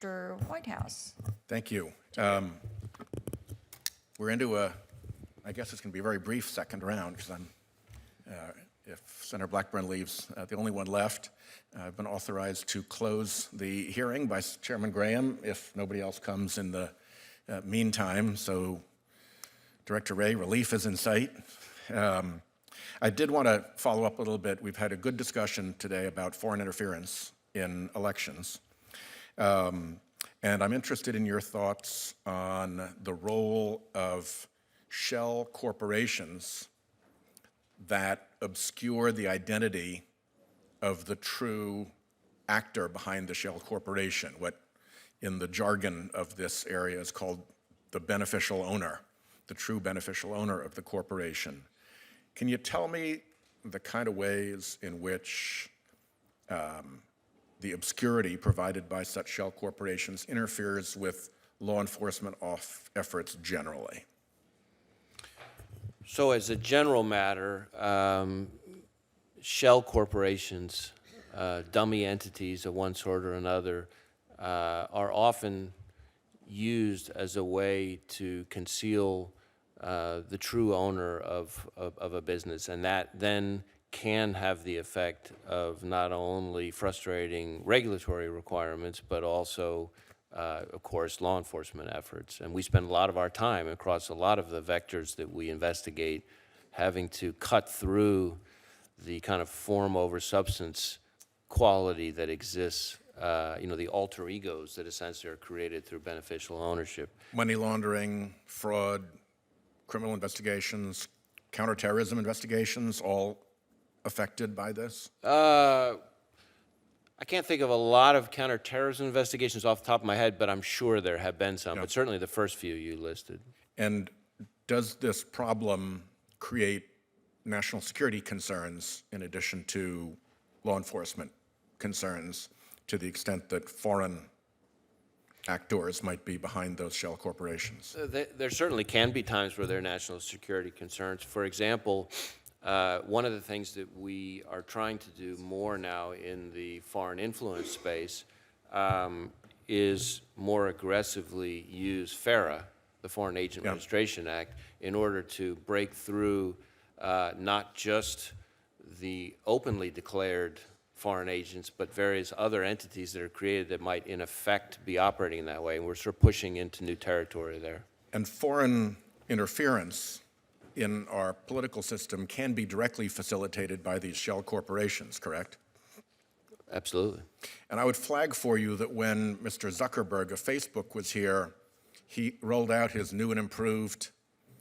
Director Whitehouse. Thank you. We're into I guess it's going to be a very brief second round because if Senator Blackburn leaves, the only one left. I've been authorized to close the hearing by Chairman Graham if nobody else comes in the meantime. So, Director Wray, relief is in sight. I did want to follow up a little bit. We've had a good discussion today about foreign interference in elections. And I'm interested in your thoughts on the role of shell corporations that obscure the identity of the true actor behind the shell corporation, what in the jargon of this area is called the beneficial owner, the true beneficial owner of the corporation. Can you tell me the kind of ways in which the obscurity provided by such shell corporations interferes with law enforcement efforts generally? So as a general matter, shell corporations, dummy entities of one sort or another, are often used as a way to conceal the true owner of a business, and that then can have the effect of not only frustrating regulatory requirements, but also, of course, law enforcement efforts. And we spend a lot of our time across a lot of the vectors that we investigate having to cut through the kind of form over substance quality that exists, the alter egos that essentially are created through beneficial ownership. Money laundering, fraud, criminal investigations, counterterrorism investigations, all affected by this? I can't think of a lot of counterterrorism investigations off the top of my head, but I'm sure there have been some, but certainly the first few you listed. And does this problem create national security concerns in addition to law enforcement concerns to the extent that foreign actors might be behind those shell corporations? There certainly can be times where there are national security concerns. For example, one of the things that we are trying to do more now in the foreign influence space is more aggressively use FARA, the Foreign Agent Registration Act, in order to break through not just the openly declared foreign agents, but various other entities that are created that might, in effect, be operating in that way. And we're sort of pushing into new territory there. And foreign interference in our political system can be directly facilitated by these shell corporations, correct? Absolutely. And I would flag for you that when Mr. Zuckerberg of Facebook was here, he rolled out his new and improved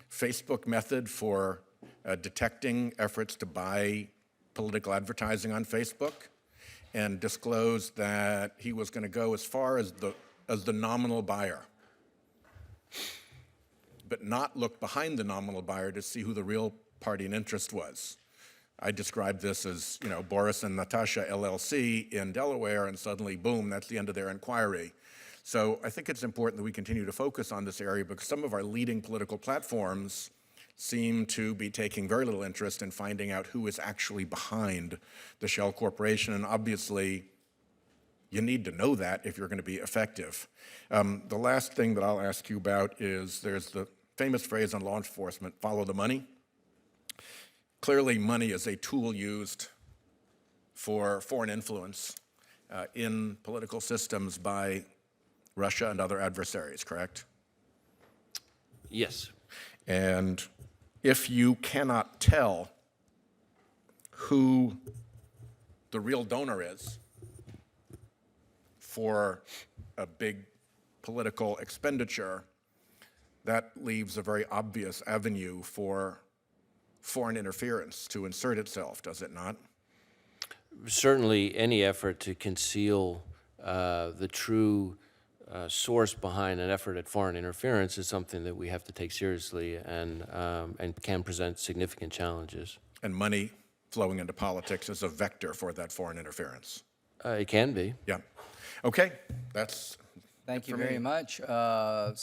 Facebook method for detecting efforts to buy political advertising on Facebook, and disclosed that he was going to go as far as the nominal buyer, but not look behind the nominal buyer to see who the real party in interest was. I described this as, Boris and Natasha LLC in Delaware, and suddenly, boom, that's the end of their inquiry. So I think it's important that we continue to focus on this area because some of our leading political platforms seem to be taking very little interest in finding out who is actually behind the shell corporation, and obviously, you need to know that if you're going to be effective. The last thing that I'll ask you about is there's the famous phrase on law enforcement, follow the money. Clearly, money is a tool used for foreign influence in political systems by Russia and other adversaries, correct? Yes. And if you cannot tell who the real donor is for a big political expenditure, that leaves a very obvious avenue for foreign interference to insert itself, does it not? Certainly, any effort to conceal the true source behind an effort at foreign interference is something that we have to take seriously and can present significant challenges. And money flowing into politics is a vector for that foreign interference. It can be. Yeah. Okay, that's Thank you for me. very much. Senator